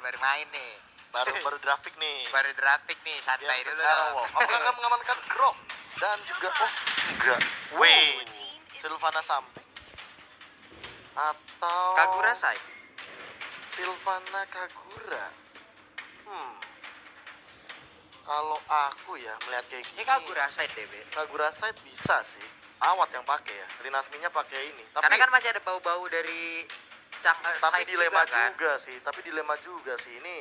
baru main nih. Baru grafik nih. Baru grafik nih, santai Yang dulu Arrow. dong. Apakah akan mengamankan Grok dan juga enggak. Wait, Sylvana samping atau Kagura Sai. Sylvana Kagura. Kalau aku ya melihat kayak gini. Ini Kagura Sai deh, Be. Kagura side bisa sih. Awat yang pakai ya. Rinasminya pakai ini. Tapi Karena kan masih ada bau-bau dari tapi side dilema juga, juga sih. Ini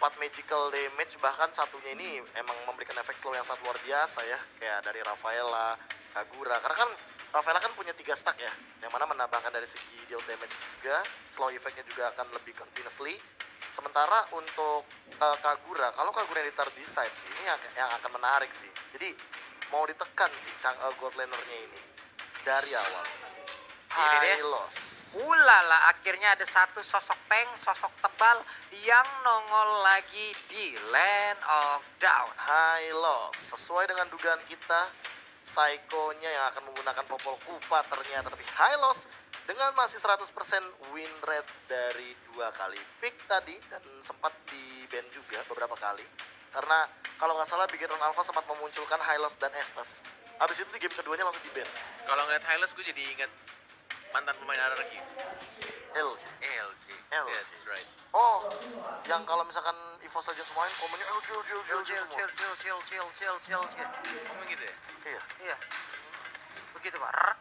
4 magical damage, bahkan satunya ini emang memberikan efek slow yang sangat luar biasa ya, kayak dari Rafaela, Kagura. Karena kan Rafaela kan punya 3 stack ya, yang mana menambahkan dari segi deal damage juga, slow effectnya juga akan lebih continuously. Sementara untuk Kagura, kalau Kagura yang ditaruh di side sih, ini yang akan menarik sih. Jadi mau ditekan sih God Laner-nya ini dari awal. Ini dia. Hylos. Ulala, akhirnya ada satu sosok tank, sosok tebal yang nongol lagi di Land of Dawn. Hylos, sesuai dengan dugaan kita, Psycho-nya yang akan menggunakan Popol Kupa ternyata. Tapi Hylos dengan masih 100% win rate dari 2 kali pick tadi, dan sempat di ban juga beberapa kali. Karena kalau nggak salah Big Iron Alpha sempat memunculkan Hylos dan Estes. Habis itu di game keduanya langsung di ban. Kalau ngeliat Hylos gue jadi ingat mantan pemain RRQ. LG. LG. LG. Yes, right. Oh, yang kalau misalkan EVOS Legends main komennya Chill. Ngomong gitu ya? Iya. Iya. Begitu, Pak.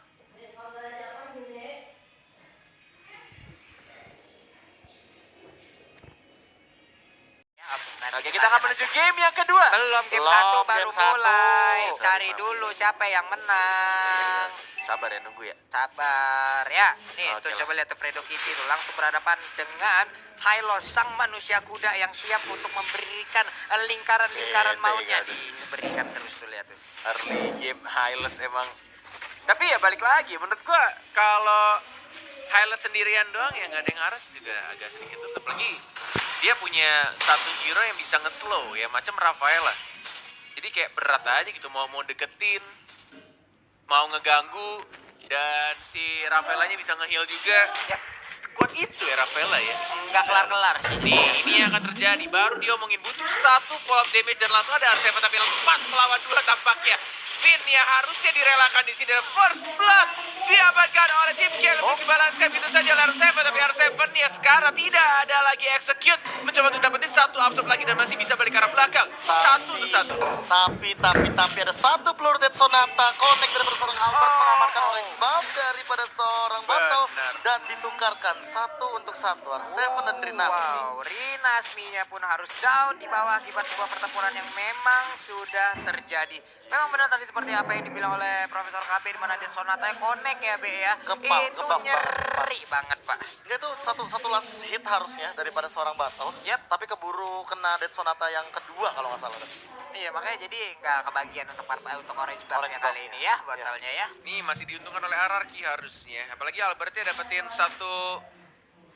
Oke, kita akan menuju game yang kedua. Belum, game Belum, 1 baru game satu. mulai. Sabar, Cari dulu siapa yang menang. Sabar ya, nunggu ya. Sabar ya. Nih Oke tuh lah. coba lihat tuh Fredo Kitty tuh langsung berhadapan dengan Hylos, sang manusia kuda yang siap untuk memberikan lingkaran-lingkaran Bete, maunya. gak ada. Diberikan terus tuh, lihat tuh. Early game Hylos emang. Tapi ya balik lagi, menurut gua kalau Hylos sendirian doang ya nggak ada yang harus juga agak sedikit sulit. Apalagi dia punya satu hero yang bisa nge-slow ya, macam Rafaela. Jadi kayak berat aja gitu, mau deketin, mau ngeganggu, dan si Rafaelanya bisa nge-heal juga. Ya, Kuat itu ya Rafaela ya. nggak kelar-kelar. Nih, ini yang akan terjadi. Baru dia omongin butuh 1 follow up damage dan langsung ada R7 tapi 4 melawan 2 tampaknya. Finn yang harusnya direlakan di sini. First blood diamankan oleh tim Kiel untuk dibalaskan gitu saja oleh R7, tapi R7 ya sekarang tidak ada lagi execute, mencoba untuk dapetin 1 absorb lagi dan masih bisa balik ke arah belakang. 1 untuk 1. Tapi ada 1 peluru Dead Sonata connect daripada seorang Albert, mengamankan orange buff daripada seorang Battle, Benar. dan ditukarkan 1 untuk 1 R7 dan Rinasmi. Wow, Rinasminya pun harus down di bawah akibat sebuah pertempuran yang memang sudah terjadi. Memang benar tadi seperti apa yang dibilang oleh Profesor KB, di mana Dead Sonata connect ya, Be ya. Itu Ngebuff nyeri banget, Pak. Dia tuh satu last hit harusnya daripada seorang Battle. Yap. Tapi keburu kena Dead Sonata yang kedua kalau nggak salah. Iya, makanya jadi nggak kebagian untuk orange buff Orange kali buff-nya. ini ya, batalnya ya. Nih masih diuntungkan oleh RRQ harusnya. Apalagi Albertnya dapetin 1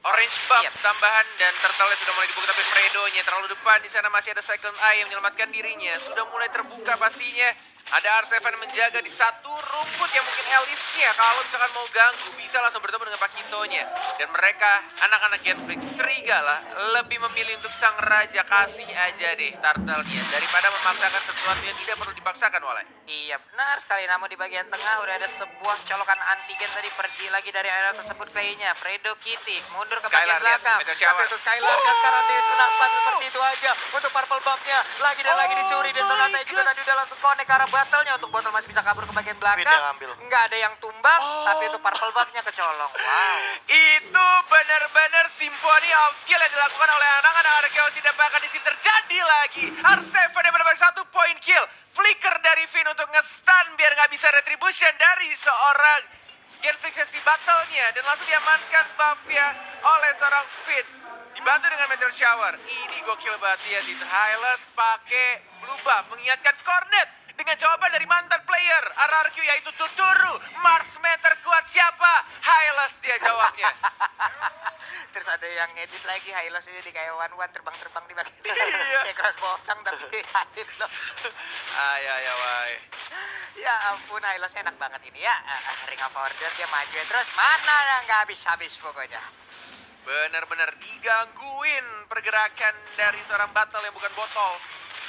orange buff Yep. tambahan, dan turtle sudah mulai dibuka, tapi Fredo-nya terlalu depan. Di sana masih ada Cyclone Eye yang menyelamatkan dirinya. Sudah mulai terbuka pastinya. Ada R7 menjaga di satu rumput yang mungkin Elisnya kalau misalkan mau ganggu bisa langsung bertemu dengan Pakitonya. Dan mereka anak-anak Genflix Serigala lebih memilih untuk sang raja. Kasih aja deh turtle-nya daripada memaksakan sesuatu yang tidak perlu dipaksakan, Walai. Iya benar sekali, namun di bagian tengah udah ada sebuah colokan antigen tadi, pergi lagi dari area tersebut kayaknya. Fredo Kitty mundur ke bagian Skylar, lihat, belakang. Meteor Shower. Tapi itu Skylar dia sekarang di tengah stun seperti itu aja. Untuk purple buff-nya lagi dan lagi dicuri. Dan Sonata juga tadi udah langsung connect ke arah battle-nya. Untuk botol masih bisa kabur ke bagian belakang. Finn yang ambil. Nggak ada yang tumbang, tapi untuk purple buff-nya kecolong. Wow. Itu benar-benar simfoni of skill yang dilakukan oleh anak-anak Arkeos. Tidak bakal di sini terjadi lagi. R7 yang mendapatkan 1 point kill. Flicker dari Finn untuk nge-stun biar nggak bisa retribution dari seorang Genflix sesi battle-nya. Dan langsung diamankan buff-nya oleh seorang Finn. Dibantu dengan Meteor Shower. Ini gokil banget ya. Hylos pakai blue buff mengingatkan Cornet. Dengan jawaban dari mantan player RRQ yaitu Tuturu. Marksman terkuat siapa? Hylos dia jawabnya. Terus ada yang ngedit lagi Hylos ini di kayak one terbang-terbang di bagian Iya. kayak crossbow tapi Hylos. Ya wai. Ya ampun, Hylos enak banget ini ya. Ring of Order dia maju terus, mana nggak habis-habis pokoknya. Benar-benar digangguin pergerakan dari seorang battle yang bukan botol.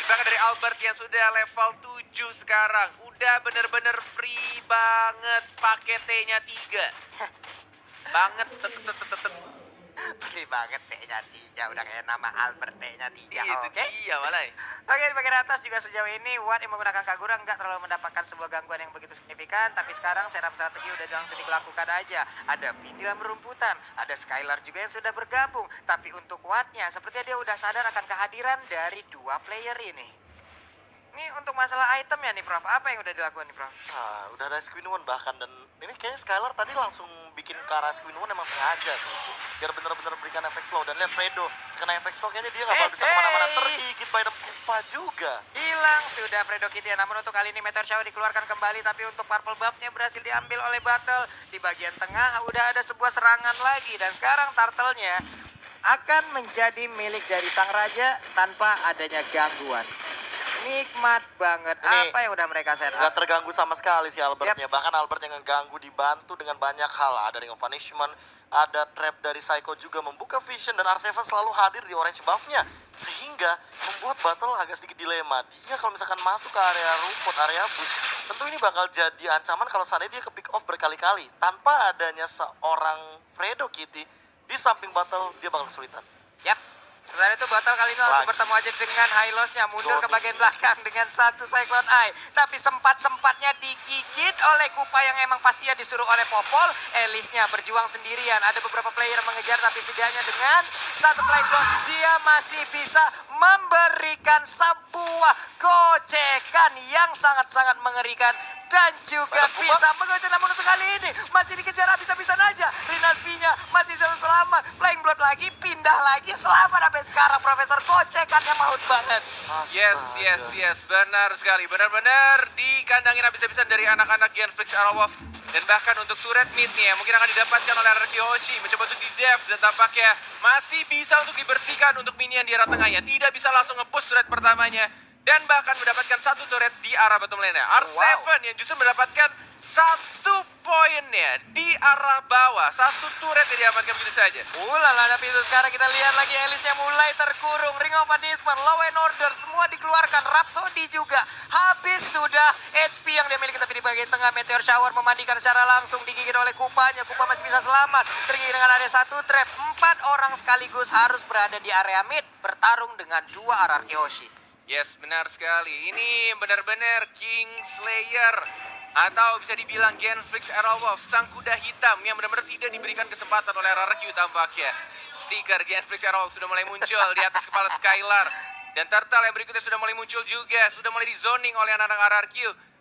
Bahkan dari Albert yang sudah level 7 sekarang. Udah bener-bener free banget pakai T-nya 3. Banget. Beli banget T-nya 3, udah kayak nama Albert T-nya 3, Itu oke? dia malah. Oke, di bagian atas juga sejauh ini Watt yang menggunakan Kagura nggak terlalu mendapatkan sebuah gangguan yang begitu signifikan, tapi sekarang setup strategi udah langsung dilakukan aja. Ada Finn di dalam rumputan, ada Skylar juga yang sudah bergabung, tapi untuk Watt-nya sepertinya dia udah sadar akan kehadiran dari dua player ini. Ini untuk masalah itemnya nih Prof, apa yang udah dilakukan nih Prof? Nah, udah ada Queen One bahkan, dan ini kayaknya Skylar tadi langsung bikin ke arah Queen One emang sengaja sih. Biar bener-bener berikan efek slow, dan lihat Fredo kena efek slow kayaknya dia nggak bakal bisa kemana-mana, tergigit by the Kupa juga. Hilang sudah Fredo Kitty, namun untuk kali ini Meteor Shower dikeluarkan kembali, tapi untuk purple buff-nya berhasil diambil oleh Battle. Di bagian tengah udah ada sebuah serangan lagi, dan sekarang Turtle-nya akan menjadi milik dari Sang Raja tanpa adanya gangguan. Nikmat banget. Ini Apa yang udah mereka set Nggak up? terganggu sama sekali si Albertnya. Bahkan Albert yang ngeganggu dibantu dengan banyak hal. Ada Ring of Punishment, ada trap dari Psycho juga membuka vision, dan R7 selalu hadir di orange buff-nya. Sehingga membuat battle agak sedikit dilema. Dia kalau misalkan masuk ke area rumput, area bush, tentu ini bakal jadi ancaman kalau seandainya dia ke pick off berkali-kali. Tanpa adanya seorang Fredo Kitty di samping battle, dia bakal kesulitan. Yap. Sebenarnya itu Battle kali ini langsung Lagi. bertemu aja dengan Hylos-nya, mundur ke Zoning. bagian belakang dengan satu Cyclone Eye. Tapi sempat-sempatnya digigit oleh Kupa yang emang pastinya disuruh oleh Popol. Elisnya berjuang sendirian. Ada beberapa player mengejar, tapi setidaknya dengan satu Flame Blow dia masih bisa memberikan sebuah gocekan yang sangat-sangat mengerikan. Dan juga bisa mengoceh, namun untuk kali ini masih dikejar habis-habisan aja. Rinaspi-nya masih selamat. Flying Blood lagi, pindah lagi, selamat sampai sekarang. Profesor gocekannya maut banget. Yes. Benar sekali. Benar-benar dikandangin habis-habisan dari anak-anak Genflix Arrowwolf. Dan bahkan untuk turret mid-nya mungkin akan didapatkan oleh Arkeoshi. Mencoba untuk di-def dan tampaknya masih bisa untuk dibersihkan untuk minion di arah tengahnya. Tidak bisa langsung nge-push turret pertamanya. Dan bahkan mendapatkan satu turret di arah bottom lane-nya. R7 yang justru mendapatkan satu poinnya di arah bawah. Satu turret yang diamankan begitu saja. Ulala, tapi itu sekarang kita lihat lagi Elisnya mulai terkurung. Ring of Punishment, Law and Order semua dikeluarkan. Rhapsody juga habis sudah HP yang dia miliki, tapi di bagian tengah Meteor Shower memandikan secara langsung, digigit oleh Kupanya. Kupa masih bisa selamat. Tergigit dengan ada satu trap. 4 orang sekaligus harus berada di area mid bertarung dengan 2 Arkeoshi. Yes, benar sekali. Ini benar-benar King Slayer atau bisa dibilang Genflix Arrowwolf, sang kuda hitam yang benar-benar tidak diberikan kesempatan oleh RRQ tampaknya. Stiker Genflix Arrowwolf sudah mulai muncul di atas kepala Skylar. Dan Turtle yang berikutnya sudah mulai muncul juga, sudah mulai di zoning oleh anak-anak RRQ.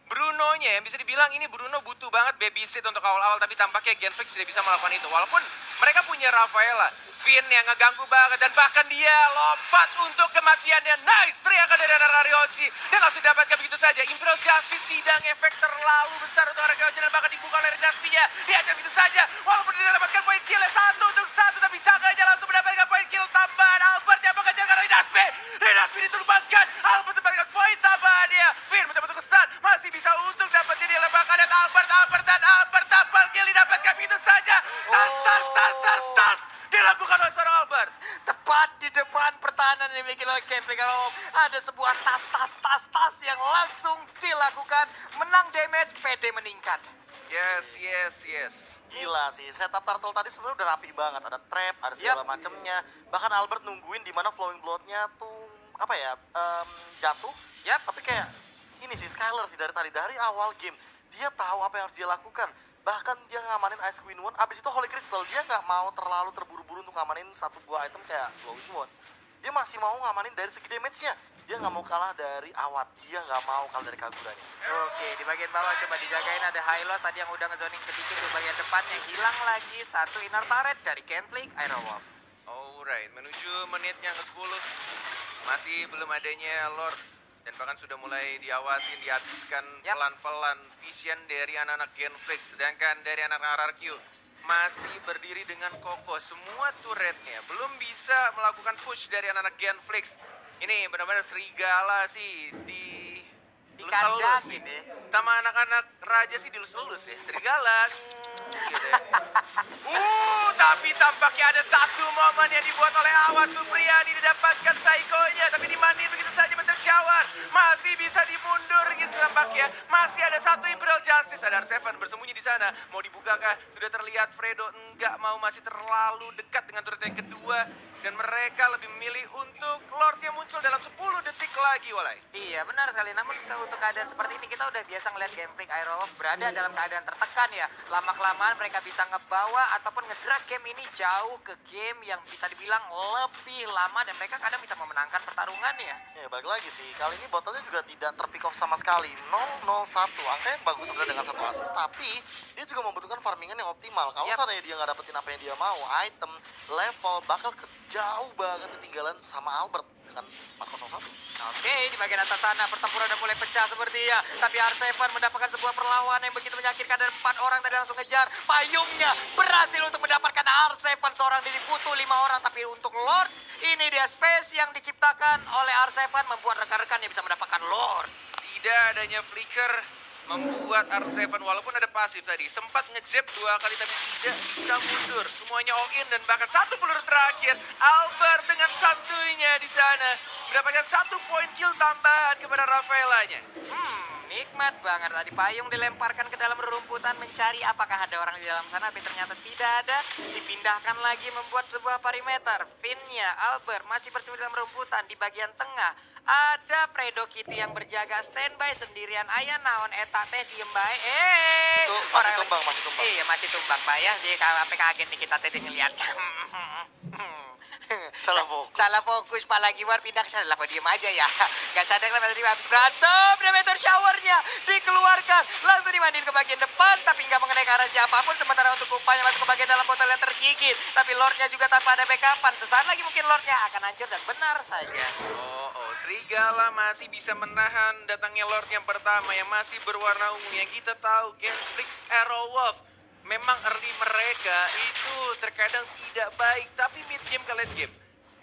Bruno-nya yang bisa dibilang ini Bruno butuh banget babysit untuk awal-awal, tapi tampaknya Genflix tidak bisa melakukan itu. Walaupun mereka punya Rafaela, Finn yang ngeganggu banget, dan bahkan dia lompat untuk kematiannya. Nice, teriakan dari Arkeoshi. Dan langsung didapatkan begitu saja. Imperial Justice tidak ngefek terlalu besar untuk Arkeoshi, dan bahkan dibuka oleh Rinaspi-nya. Diajar begitu saja, walaupun tidak mendapatkan poin kill 1-1, tapi Caganya langsung mendapatkan poin kill tambahan. Albert yang mengejar ke Rinaspi. Rinaspi diturbangkan, Albert mendapatkan poin tambahannya. Finn mencoba untuk kesan, masih bisa untuk dapetin di lembaga. Lihat Albert dan Albert double kill didapatkan begitu saja. Tas dilakukan oleh seorang Albert. Tepat di depan pertahanan yang dimiliki oleh Genflix Arrowwolf, ada sebuah tas yang langsung dilakukan. Menang damage, PD meningkat. Yes. Gila sih, setup Turtle tadi sebenarnya udah rapi banget. Ada trap, ada segala macemnya. Bahkan Albert nungguin di mana flowing blood-nya tuh apa ya, jatuh. Tapi kayak ini sih Skylar sih dari awal game dia tahu apa yang harus dia lakukan. Bahkan dia ngamanin Ice Queen One, abis itu Holy Crystal. Dia nggak mau terlalu terburu-buru untuk ngamanin satu buah item kayak Glowing One. Dia masih mau ngamanin dari segi damage-nya. Dia nggak mau kalah dari Awat, dia nggak mau kalah dari Kaguranya. Oke, di bagian bawah coba dijagain, ada Hylos tadi yang udah ngezoning sedikit. Di bagian depannya hilang lagi satu inner turret dari Genflix Arrowwolf. Alright, menuju menitnya ke-10. Masih belum adanya Lord. Dan bahkan sudah mulai diawasin, dihabiskan pelan-pelan vision dari anak-anak Genflix. Sedangkan dari anak-anak RRQ masih berdiri dengan kokoh. Semua turretnya belum bisa melakukan push dari anak-anak Genflix. Ini benar-benar serigala sih Dikandangin ya. Sama anak-anak raja sih dilus-elus ya. Serigala gitu ya. Tapi tampaknya ada satu momen yang dibuat oleh Awad Supriyadi didapatkan Saikonya, tapi dimandi begitu saja Meteor Shower. Masih bisa dimundur gitu tampaknya. Masih ada satu Imperial Justice, ada R7 bersembunyi di sana. Mau dibukakah? Sudah terlihat Fredo enggak mau, masih terlalu dekat dengan turret yang kedua. Dan mereka lebih memilih untuk Lord yang muncul dalam 10 detik lagi, Walai. Iya benar sekali, namun untuk keadaan seperti ini kita udah biasa ngeliat Gameplay Aerowolf berada dalam keadaan tertekan ya. Lama-kelamaan mereka bisa ngebawa ataupun ngedrag game ini jauh ke game yang bisa dibilang lebih lama dan mereka kadang bisa memenangkan pertarungannya. Ya balik lagi sih, kali ini botolnya juga tidak terpick off sama sekali. 0-0-1, angkanya bagus sebenarnya dengan satu assist, tapi dia juga membutuhkan farmingan yang optimal. Kalau seandainya dia nggak dapetin apa yang dia mau, item, level, bakal jauh banget ketinggalan sama Albert dengan 401. Oke, di bagian atas sana pertempuran udah mulai pecah sepertinya. Tapi R7 mendapatkan sebuah perlawanan yang begitu menyakitkan dan 4 orang tadi langsung ngejar. Payungnya berhasil untuk mendapatkan R7 seorang diri butuh 5 orang. Tapi untuk Lord, ini dia space yang diciptakan oleh R7 membuat rekan-rekannya bisa mendapatkan Lord. Tidak adanya flicker membuat R7 walaupun ada pasif tadi sempat ngejab 2 kali tapi tidak bisa mundur. Semuanya all in dan bahkan satu peluru terakhir Albert dengan santuinya di sana mendapatkan 1 poin kill tambahan kepada Rafaelanya. Nikmat banget tadi payung dilemparkan ke dalam rerumputan mencari apakah ada orang di dalam sana, tapi ternyata tidak ada. Dipindahkan lagi membuat sebuah perimeter. Finnya Albert masih bersembunyi dalam rumputan di bagian tengah. Ada Fredo Kitty yang berjaga standby sendirian. Ayah naon eta teh diem bae. Itu masih tumbang, masih tumbang. Iya masih tumbang Pak ya. Jadi sampai kaget nih kita tadi ngeliat. Salah fokus Pak lagi war pindah ke sana. Lah kok diem aja ya. Gak sadar kenapa tadi habis berantem. Dia Meteor Shower-nya dikeluarkan. Langsung dimandiin ke bagian depan. Tapi nggak mengenai ke arah siapapun. Sementara untuk upaya masuk ke bagian dalam botol yang tergigit. Tapi Lord-nya juga tanpa ada backupan. Sesaat lagi mungkin Lord-nya akan hancur dan benar saja. Serigala masih bisa menahan datangnya Lord yang pertama yang masih berwarna ungu. Yang kita tahu Genflix Aerowolf memang early mereka itu terkadang tidak baik, tapi mid game ke late game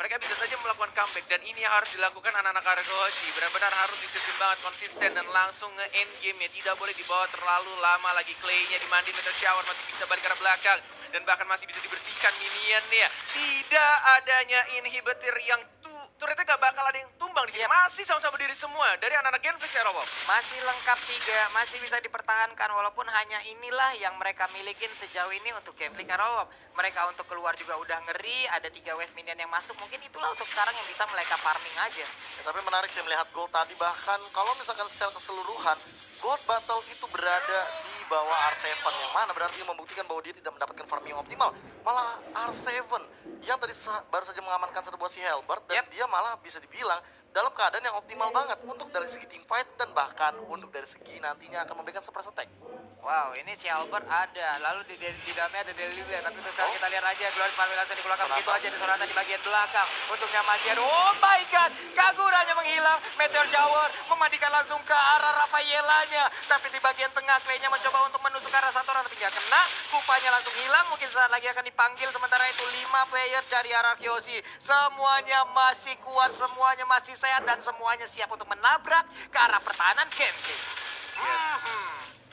mereka bisa saja melakukan comeback dan ini yang harus dilakukan anak-anak Argoshi. Benar-benar harus disiplin banget, konsisten dan langsung nge-end game ya. Tidak boleh dibawa terlalu lama lagi. Clay-nya dimandi, Meteor Shower masih bisa balik ke arah belakang dan bahkan masih bisa dibersihkan minion-nya. Tidak adanya inhibitor yang turretnya gak bakal ada yang tumbang di sini. Masih sama-sama berdiri semua dari anak-anak Genflix Aerowolf. Masih lengkap 3, masih bisa dipertahankan walaupun hanya inilah yang mereka milikin sejauh ini untuk Genflix Aerowolf. Mereka untuk keluar juga udah ngeri, ada 3 wave minion yang masuk. Mungkin itulah untuk sekarang yang bisa mereka farming aja. Ya, tapi menarik sih melihat Gold tadi, bahkan kalau misalkan secara keseluruhan Gold Battle itu berada di bawah R7 yang mana berarti membuktikan bahwa dia tidak mendapatkan farming yang optimal. Malah R7 yang tadi baru saja mengamankan satu buah si Helbert dan dia malah bisa dibilang dalam keadaan yang optimal banget untuk dari segi team fight dan bahkan untuk dari segi nantinya akan memberikan surprise attack. Wow, ini si Albert ada, lalu di dalamnya ada Delibler, tapi untuk sekarang kita lihat aja Glory Farming langsung dikeluarkan begitu aja disoratan di bagian belakang. Untuknya masih ada, oh my god, Kaguranya menghilang, Meteor Shower memandikan langsung ke arah Rafaelanya. Tapi di bagian tengah Clay-nya mencoba untuk menusuk ke arah satu orang, tapi nggak kena, kupanya langsung hilang, mungkin saat lagi akan dipanggil. Sementara itu 5 player dari arah Kyoshi, semuanya masih kuat, semuanya masih sehat, dan semuanya siap untuk menabrak ke arah pertahanan Genflix.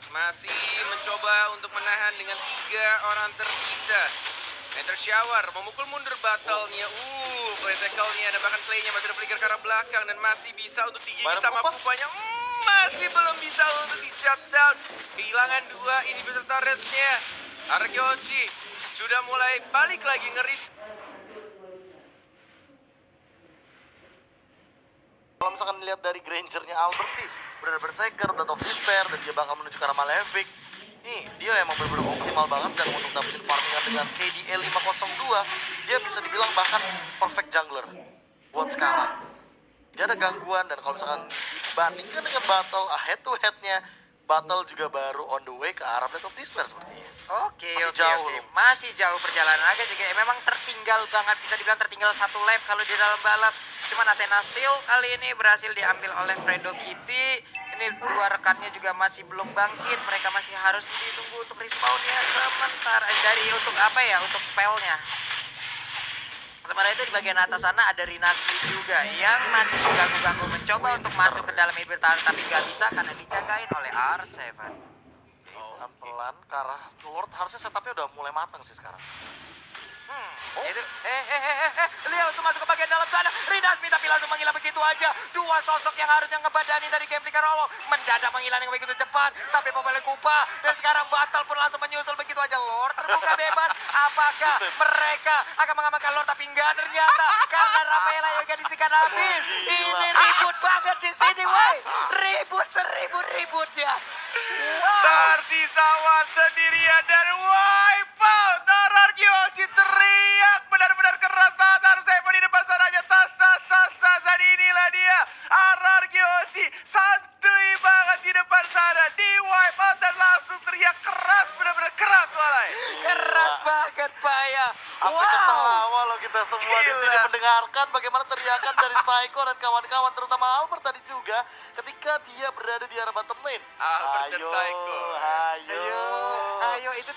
Masih mencoba untuk menahan dengan 3 orang tersisa. Meteor Shower memukul mundur battle-nya. Critical-nya dan bahkan Clay-nya masih flicker ke arah belakang dan masih bisa untuk digigit sama pupanya. Masih belum bisa untuk di shutdown. Kehilangan 2 inhibitor turret-nya. Argyoshi sudah mulai balik lagi ngeris. Kalau misalkan lihat dari Granger-nya Albert sih benar-benar berseger, Blood of Despair, dan dia bakal menuju ke arah Malefic. Nih, dia emang benar-benar optimal banget dan untuk dapetin farmingan dengan KDA 502, dia bisa dibilang bahkan perfect jungler buat sekarang. Dia ada gangguan dan kalau misalkan dibandingkan dengan battle head to head-nya, battle juga baru on the way ke arah Blood of Despair sepertinya. Oke. Masih jauh perjalanan agak sih. Memang tertinggal banget, bisa dibilang tertinggal 1 lap kalau di dalam balap. Cuman Athena Shield kali ini berhasil diambil oleh Fredo Kitty. Ini 2 rekannya juga masih belum bangkit. Mereka masih harus ditunggu untuk respawnnya sementara untuk apa ya, untuk spellnya. Sementara itu di bagian atas sana ada Rinasmi juga yang masih mengganggu-ganggu mencoba untuk masuk ke dalam inhibitor tapi nggak bisa karena dijagain oleh R7. pelan-pelan ke arah Lord. Harusnya setupnya udah mulai matang sih sekarang. Itu Leo langsung masuk ke bagian dalam sana. Rinasmi tapi langsung menghilang begitu aja. Dua sosok yang harusnya ngebadani dari game Flicker Roll mendadak menghilang yang begitu cepat. Tapi Popolnya Kupa dan sekarang Batal pun langsung menyusul begitu aja. Lord terbuka bebas. Apakah mereka akan mengamankan Lord? Tapi enggak ternyata karena Rafaela juga disikat habis. Ini ribut banget di sini, woi. Ribut seribut-ributnya. Tersisa Wan sendirian dan wipe out. RRQC teriak benar-benar keras banget. R7 di depan sananya. Tasa inilah dia. RRQC santuy banget di depan sana. Di wipe out dan langsung teriak keras. Benar-benar keras walai. Keras banget, Pak ya. Sampai ketawa loh kita semua di sini mendengarkan bagaimana teriakan dari Psycho dan kawan-kawan, terutama Albert tadi juga ketika dia berada di arah bottom lane. Albert dan Psycho. Ayo. Ayo itu